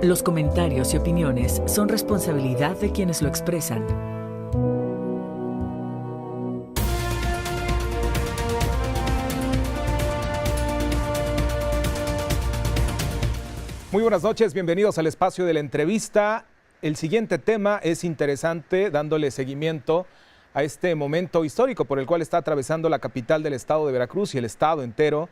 Los comentarios y opiniones son responsabilidad de quienes lo expresan. Muy buenas noches, bienvenidos al espacio de la entrevista. El siguiente tema es interesante, dándole seguimiento a este momento histórico por el cual está atravesando la capital del estado de Veracruz y el estado entero,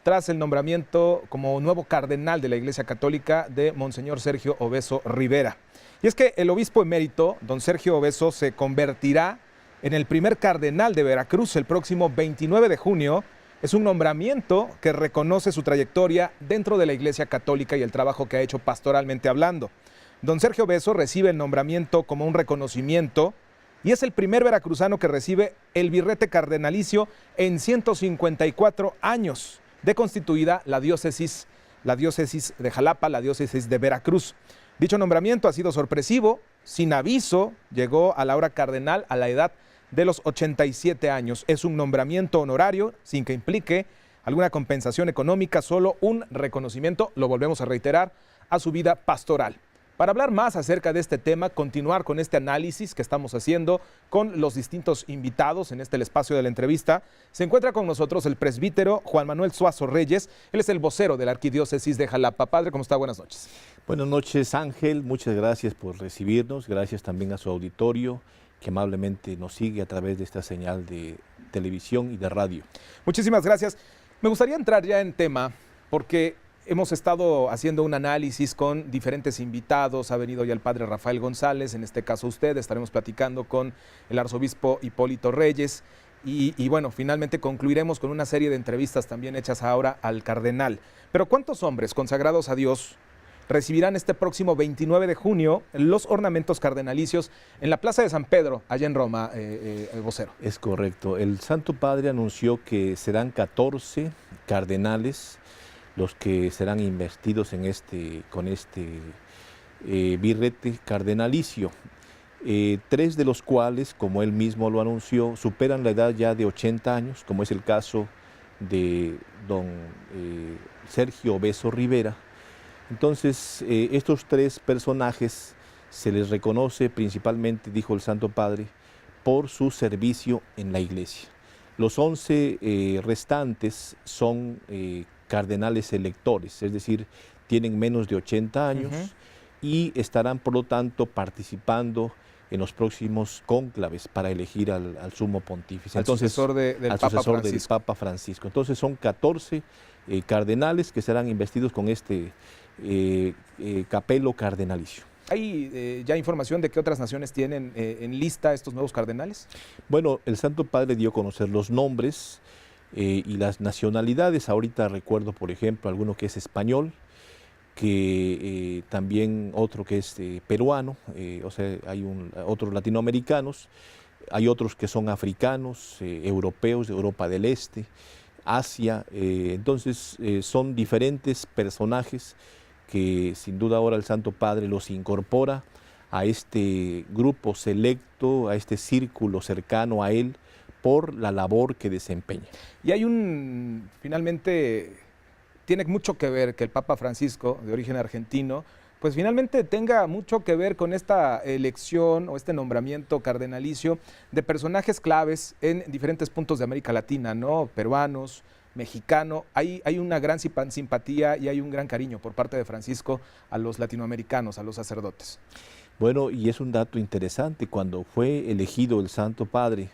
tras el nombramiento como nuevo cardenal de la Iglesia Católica de Monseñor Sergio Obeso Rivera. Y es que el obispo emérito, don Sergio Obeso, se convertirá en el primer cardenal de Veracruz el próximo 29 de junio. Es un nombramiento que reconoce su trayectoria dentro de la Iglesia Católica y el trabajo que ha hecho pastoralmente hablando. Don Sergio Obeso recibe el nombramiento como un reconocimiento y es el primer veracruzano que recibe el birrete cardenalicio en 154 años de constituida la diócesis de Jalapa, la diócesis de Veracruz. Dicho nombramiento ha sido sorpresivo, sin aviso, llegó a la hora cardenal a la edad de los 87 años. Es un nombramiento honorario, sin que implique alguna compensación económica, solo un reconocimiento, lo volvemos a reiterar, a su vida pastoral. Para hablar más acerca de este tema, continuar con este análisis que estamos haciendo con los distintos invitados en el espacio de la entrevista, se encuentra con nosotros el presbítero Juan Manuel Suazo Reyes. Él es el vocero de la Arquidiócesis de Jalapa. Padre, ¿cómo está? Buenas noches. Buenas noches, Ángel. Muchas gracias por recibirnos. Gracias también a su auditorio, que amablemente nos sigue a través de esta señal de televisión y de radio. Muchísimas gracias. Me gustaría entrar ya en tema, porque hemos estado haciendo un análisis con diferentes invitados. Ha venido ya el padre Rafael González, en este caso usted. Estaremos platicando con el arzobispo Hipólito Reyes. Y bueno, finalmente concluiremos con una serie de entrevistas también hechas ahora al cardenal. Pero ¿cuántos hombres consagrados a Dios recibirán este próximo 29 de junio los ornamentos cardenalicios en la Plaza de San Pedro, allá en Roma, el vocero? Es correcto. El Santo Padre anunció que serán 14 cardenales los que serán investidos con este birrete cardenalicio. 3 de los cuales, como él mismo lo anunció, superan la edad ya de 80 años, como es el caso de don Sergio Obeso Rivera. Entonces, estos 3 personajes se les reconoce principalmente, dijo el Santo Padre, por su servicio en la Iglesia. Los 11 restantes son cardenales electores, es decir, tienen menos de 80 años y estarán, por lo tanto, participando en los próximos cónclaves para elegir al sumo pontífice. Al sucesor del Papa Francisco. Entonces son 14 cardenales que serán investidos con este capelo cardenalicio. ¿Hay ya información de qué otras naciones tienen en lista estos nuevos cardenales? Bueno, el Santo Padre dio a conocer los nombres y las nacionalidades. Ahorita recuerdo, por ejemplo, alguno que es español, que también otro que es peruano, o sea, hay otros latinoamericanos, hay otros que son africanos, europeos, de Europa del Este, Asia. Entonces son diferentes personajes que sin duda ahora el Santo Padre los incorpora a este grupo selecto, a este círculo cercano a él, por la labor que desempeña. Y hay finalmente, tiene mucho que ver que el Papa Francisco, de origen argentino, pues finalmente tenga mucho que ver con esta elección o este nombramiento cardenalicio de personajes claves en diferentes puntos de América Latina, ¿no? Peruanos, mexicano. Hay una gran simpatía y hay un gran cariño por parte de Francisco a los latinoamericanos, a los sacerdotes. Bueno, y es un dato interesante, cuando fue elegido el Santo Padre,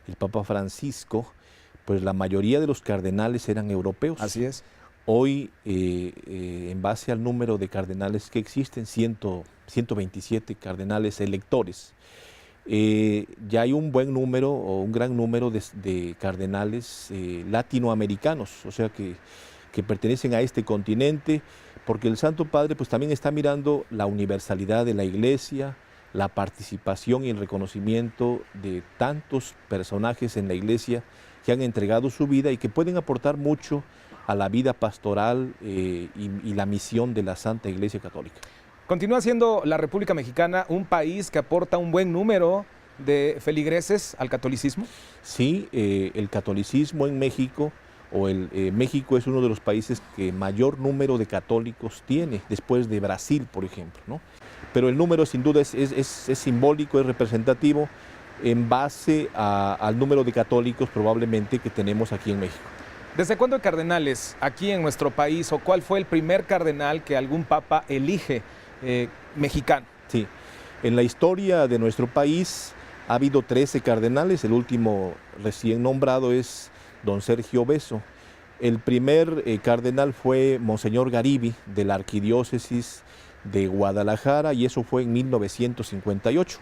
el Papa Francisco, pues la mayoría de los cardenales eran europeos. Así es. Hoy, en base al número de cardenales que existen, 127 cardenales electores, ya hay un buen número o un gran número de cardenales latinoamericanos, o sea que pertenecen a este continente, porque el Santo Padre pues también está mirando la universalidad de la Iglesia, la participación y el reconocimiento de tantos personajes en la Iglesia que han entregado su vida y que pueden aportar mucho a la vida pastoral y la misión de la Santa Iglesia Católica. Continúa siendo la República Mexicana un país que aporta un buen número de feligreses al catolicismo. Sí, el catolicismo en México México es uno de los países que mayor número de católicos tiene, después de Brasil, por ejemplo, ¿no? Pero el número sin duda es simbólico, es representativo en base al número de católicos probablemente que tenemos aquí en México. ¿Desde cuándo hay cardenales aquí en nuestro país o cuál fue el primer cardenal que algún papa elige mexicano? Sí, en la historia de nuestro país ha habido 13 cardenales, el último recién nombrado es don Sergio Beso. El primer cardenal fue Monseñor Garibi de la Arquidiócesis de Guadalajara y eso fue en 1958.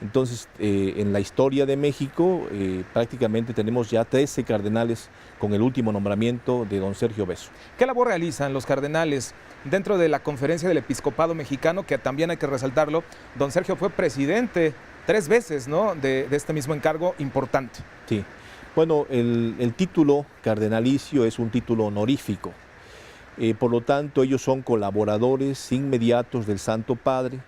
Entonces, en la historia de México prácticamente tenemos ya 13 cardenales con el último nombramiento de don Sergio Beso. ¿Qué labor realizan los cardenales dentro de la Conferencia del Episcopado Mexicano? Que también hay que resaltarlo, don Sergio fue presidente 3 veces, ¿no?, de este mismo encargo importante. Sí, bueno, el título cardenalicio es un título honorífico. Por lo tanto, ellos son colaboradores inmediatos del Santo Padre.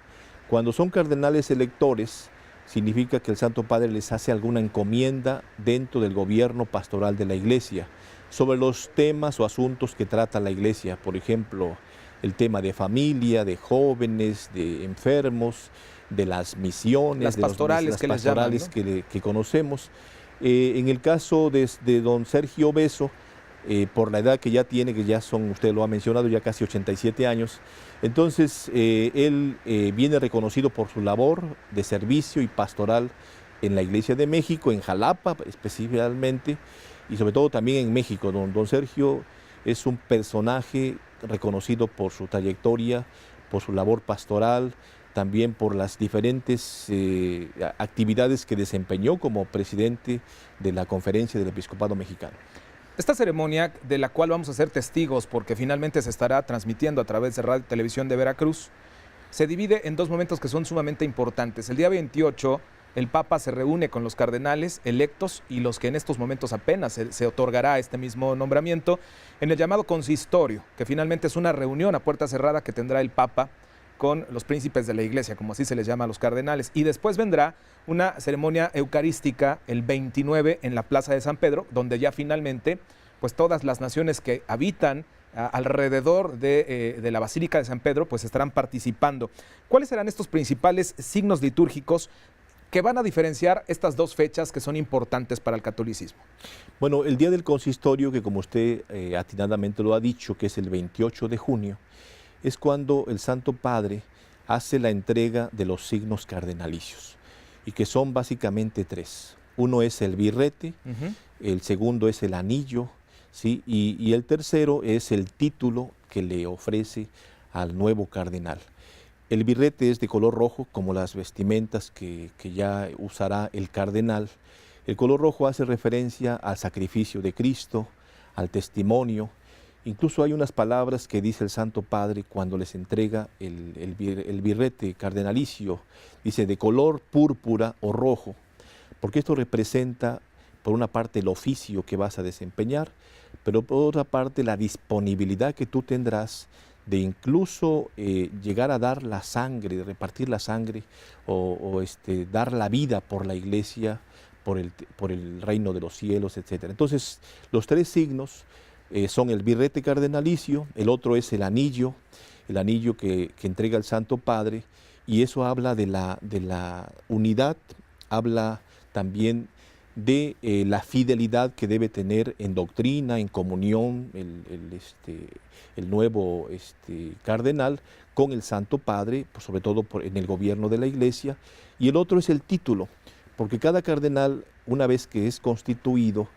Cuando son cardenales electores, significa que el Santo Padre les hace alguna encomienda dentro del gobierno pastoral de la Iglesia sobre los temas o asuntos que trata la Iglesia, por ejemplo, el tema de familia, de jóvenes, de enfermos, de las misiones, las pastorales, de las pastorales les llaman, ¿no?, que conocemos. En el caso de don Sergio Beso, por la edad que ya tiene, que ya son, usted lo ha mencionado, ya casi 87 años, entonces él viene reconocido por su labor de servicio y pastoral en la Iglesia de México, en Jalapa específicamente, y sobre todo también en México. Don Sergio es un personaje reconocido por su trayectoria, por su labor pastoral, también por las diferentes actividades que desempeñó como presidente de la Conferencia del Episcopado Mexicano. Esta ceremonia, de la cual vamos a ser testigos porque finalmente se estará transmitiendo a través de Radio y Televisión de Veracruz, se divide en 2 momentos que son sumamente importantes. El día 28, el Papa se reúne con los cardenales electos y los que en estos momentos apenas se otorgará este mismo nombramiento en el llamado consistorio, que finalmente es una reunión a puerta cerrada que tendrá el Papa con los príncipes de la Iglesia, como así se les llama a los cardenales. Y después vendrá una ceremonia eucarística el 29 en la Plaza de San Pedro, donde ya finalmente pues todas las naciones que habitan alrededor de la Basílica de San Pedro pues estarán participando. ¿Cuáles serán estos principales signos litúrgicos que van a diferenciar estas 2 fechas que son importantes para el catolicismo? Bueno, el día del consistorio, que como usted atinadamente lo ha dicho, que es el 28 de junio, es cuando el Santo Padre hace la entrega de los signos cardenalicios, y que son básicamente 3. Uno es el birrete, el segundo es el anillo, ¿sí? y el tercero es el título que le ofrece al nuevo cardenal. El birrete es de color rojo, como las vestimentas que ya usará el cardenal. El color rojo hace referencia al sacrificio de Cristo, al testimonio. Incluso hay unas palabras que dice el Santo Padre cuando les entrega el birrete cardenalicio. Dice, de color púrpura o rojo, porque esto representa, por una parte, el oficio que vas a desempeñar, pero por otra parte, la disponibilidad que tú tendrás de incluso llegar a dar la sangre, repartir la sangre o dar la vida por la Iglesia, por el reino de los cielos, etc. Entonces, los 3 signos son el birrete cardenalicio, el otro es el anillo que entrega el Santo Padre, y eso habla de la unidad, habla también de la fidelidad que debe tener en doctrina, en comunión, el nuevo cardenal con el Santo Padre, pues sobre todo en el gobierno de la Iglesia. Y el otro es el título, porque cada cardenal, una vez que es constituido,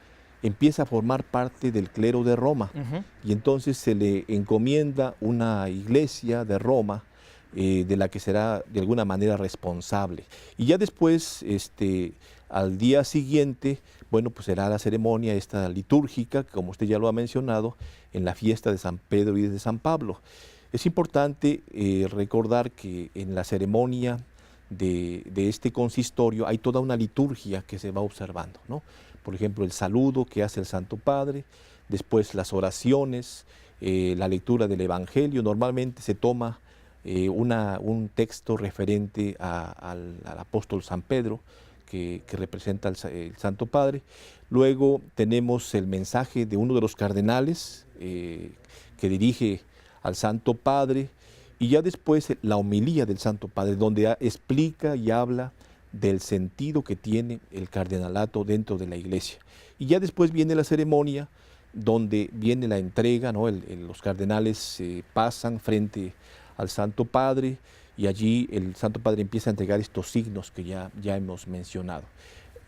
empieza a formar parte del clero de Roma, y entonces se le encomienda una iglesia de Roma, de la que será de alguna manera responsable. Y ya después, al día siguiente, bueno, pues será la ceremonia esta litúrgica, como usted ya lo ha mencionado, en la fiesta de San Pedro y de San Pablo. Es importante recordar que en la ceremonia de este consistorio hay toda una liturgia que se va observando, ¿no? Por ejemplo, el saludo que hace el Santo Padre, después las oraciones, la lectura del Evangelio. Normalmente se toma un texto referente al apóstol San Pedro, que representa el Santo Padre. Luego tenemos el mensaje de uno de los cardenales que dirige al Santo Padre, y ya después la homilía del Santo Padre, donde explica y habla del sentido que tiene el cardenalato dentro de la Iglesia. Y ya después viene la ceremonia, donde viene la entrega, ¿no? Los cardenales pasan frente al Santo Padre, y allí el Santo Padre empieza a entregar estos signos que ya hemos mencionado.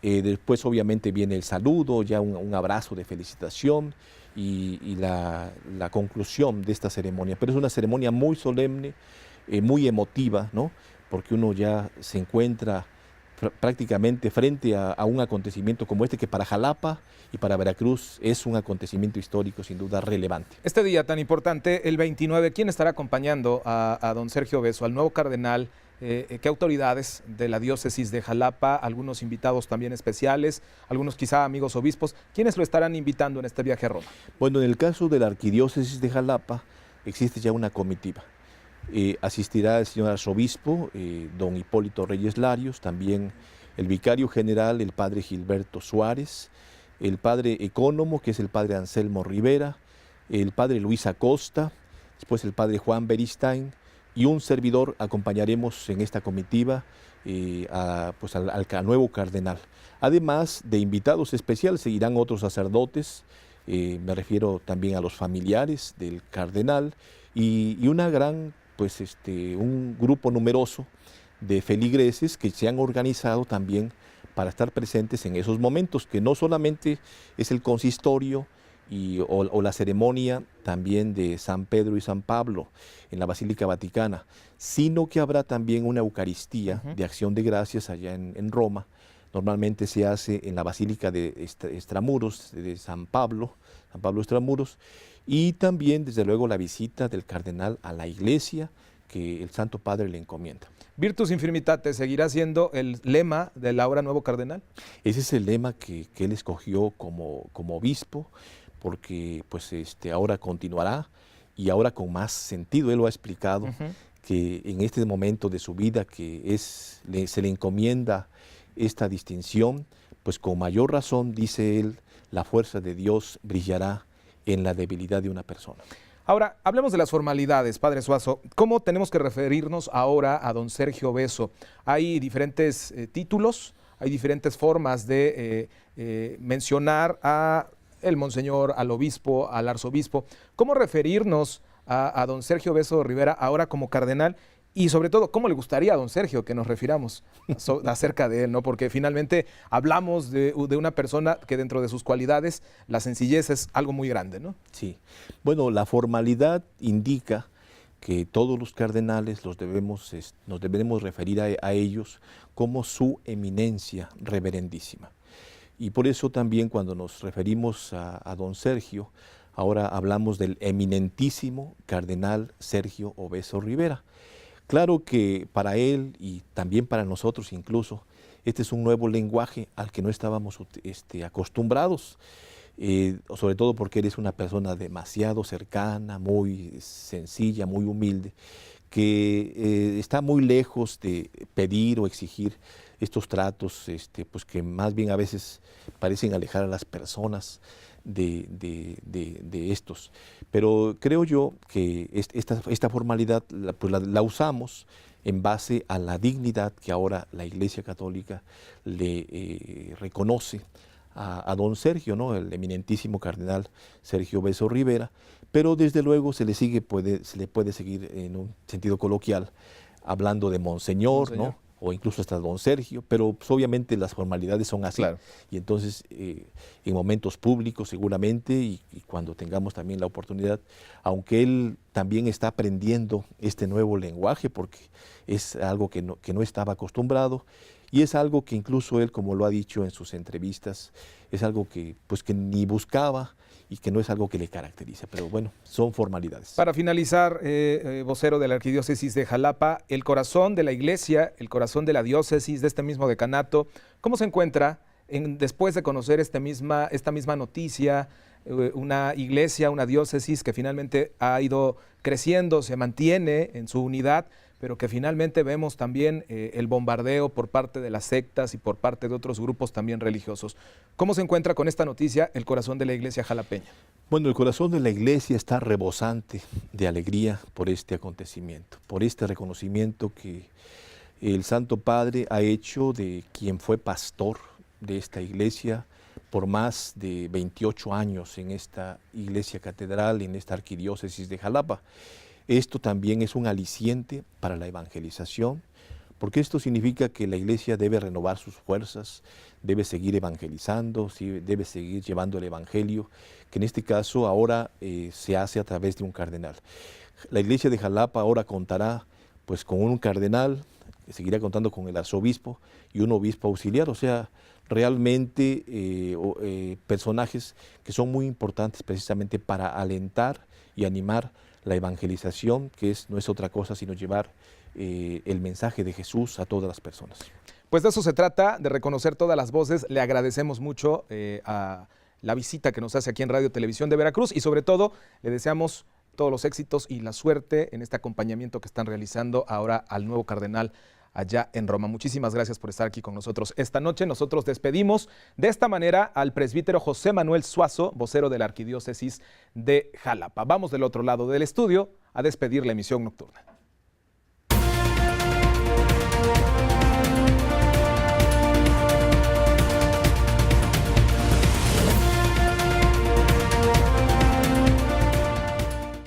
Después obviamente viene el saludo, ya un abrazo de felicitación y la conclusión de esta ceremonia. Pero es una ceremonia muy solemne, muy emotiva, ¿no? Porque uno ya se encuentra prácticamente frente a un acontecimiento como este, que para Jalapa y para Veracruz es un acontecimiento histórico sin duda relevante. Este día tan importante, el 29, ¿quién estará acompañando a don Sergio Beso, al nuevo cardenal? ¿Qué autoridades de la diócesis de Jalapa, algunos invitados también especiales, algunos quizá amigos obispos, quiénes lo estarán invitando en este viaje a Roma? Bueno, en el caso de la arquidiócesis de Jalapa existe ya una comitiva. Asistirá el señor arzobispo, don Hipólito Reyes Larios, también el vicario general, el padre Gilberto Suárez, el padre ecónomo, que es el padre Anselmo Rivera, el padre Luis Acosta, después el padre Juan Beristain, y un servidor acompañaremos en esta comitiva al nuevo cardenal. Además de invitados especiales, seguirán otros sacerdotes, me refiero también a los familiares del cardenal, y una gran, un grupo numeroso de feligreses que se han organizado también para estar presentes en esos momentos, que no solamente es el consistorio o la ceremonia también de San Pedro y San Pablo en la Basílica Vaticana, sino que habrá también una Eucaristía de Acción de Gracias allá en Roma. Normalmente se hace en la Basílica de Extramuros, de San Pablo Extramuros, y también desde luego la visita del cardenal a la iglesia que el Santo Padre le encomienda. Virtus Infirmitates seguirá siendo el lema del ahora nuevo cardenal. Ese es el lema que él escogió como obispo, porque ahora continuará, y ahora con más sentido. Él lo ha explicado, que en este momento de su vida que se le encomienda esta distinción, pues con mayor razón, dice él, la fuerza de Dios brillará en la debilidad de una persona. Ahora, hablemos de las formalidades, Padre Suazo. ¿Cómo tenemos que referirnos ahora a don Sergio Beso? Hay diferentes títulos, hay diferentes formas de mencionar a el monseñor, al obispo, al arzobispo. ¿Cómo referirnos a don Sergio Beso Rivera ahora como cardenal? Y sobre todo, ¿cómo le gustaría a don Sergio que nos refiramos acerca de él, ¿no? Porque finalmente hablamos de una persona que dentro de sus cualidades, la sencillez es algo muy grande, ¿no? Sí. Bueno, la formalidad indica que todos los cardenales nos debemos referir a ellos como su eminencia reverendísima. Y por eso también cuando nos referimos a don Sergio, ahora hablamos del eminentísimo cardenal Sergio Obeso Rivera. Claro que para él y también para nosotros incluso, este es un nuevo lenguaje al que no estábamos acostumbrados, sobre todo porque él es una persona demasiado cercana, muy sencilla, muy humilde, que está muy lejos de pedir o exigir estos tratos que más bien a veces parecen alejar a las personas de estos. Pero creo yo que esta formalidad la usamos en base a la dignidad que ahora la Iglesia Católica le reconoce a don Sergio, ¿no? El eminentísimo cardenal Sergio Beso Rivera, pero desde luego se le puede seguir en un sentido coloquial hablando de monseñor, ¿no? O incluso hasta don Sergio, pero pues, obviamente las formalidades son así. Claro. Y entonces en momentos públicos seguramente y cuando tengamos también la oportunidad, aunque él también está aprendiendo este nuevo lenguaje porque es algo que no estaba acostumbrado, y es algo que incluso él, como lo ha dicho en sus entrevistas, es algo que ni buscaba y que no es algo que le caracteriza, pero bueno, son formalidades. Para finalizar, vocero de la Arquidiócesis de Jalapa, el corazón de la iglesia, el corazón de la diócesis, de este mismo decanato, ¿cómo se encuentra después de conocer esta misma noticia? una iglesia, una diócesis que finalmente ha ido creciendo, se mantiene en su unidad, pero que finalmente vemos también el bombardeo por parte de las sectas y por parte de otros grupos también religiosos. ¿Cómo se encuentra con esta noticia el corazón de la iglesia jalapeña? Bueno, el corazón de la iglesia está rebosante de alegría por este acontecimiento, por este reconocimiento que el Santo Padre ha hecho de quien fue pastor de esta iglesia por más de 28 años en esta iglesia catedral, en esta arquidiócesis de Jalapa. Esto también es un aliciente para la evangelización, porque esto significa que la iglesia debe renovar sus fuerzas, debe seguir evangelizando, debe seguir llevando el evangelio, que en este caso ahora se hace a través de un cardenal. La iglesia de Jalapa ahora contará pues con un cardenal, seguirá contando con el arzobispo y un obispo auxiliar, o sea, realmente personajes que son muy importantes precisamente para alentar y animar la evangelización, que no es otra cosa sino llevar el mensaje de Jesús a todas las personas. Pues de eso se trata, de reconocer todas las voces. Le agradecemos mucho a la visita que nos hace aquí en Radio Televisión de Veracruz y sobre todo le deseamos todos los éxitos y la suerte en este acompañamiento que están realizando ahora al nuevo cardenal allá en Roma. Muchísimas gracias por estar aquí con nosotros esta noche. Nosotros despedimos de esta manera al presbítero José Manuel Suazo, vocero de la Arquidiócesis de Jalapa. Vamos del otro lado del estudio a despedir la emisión nocturna.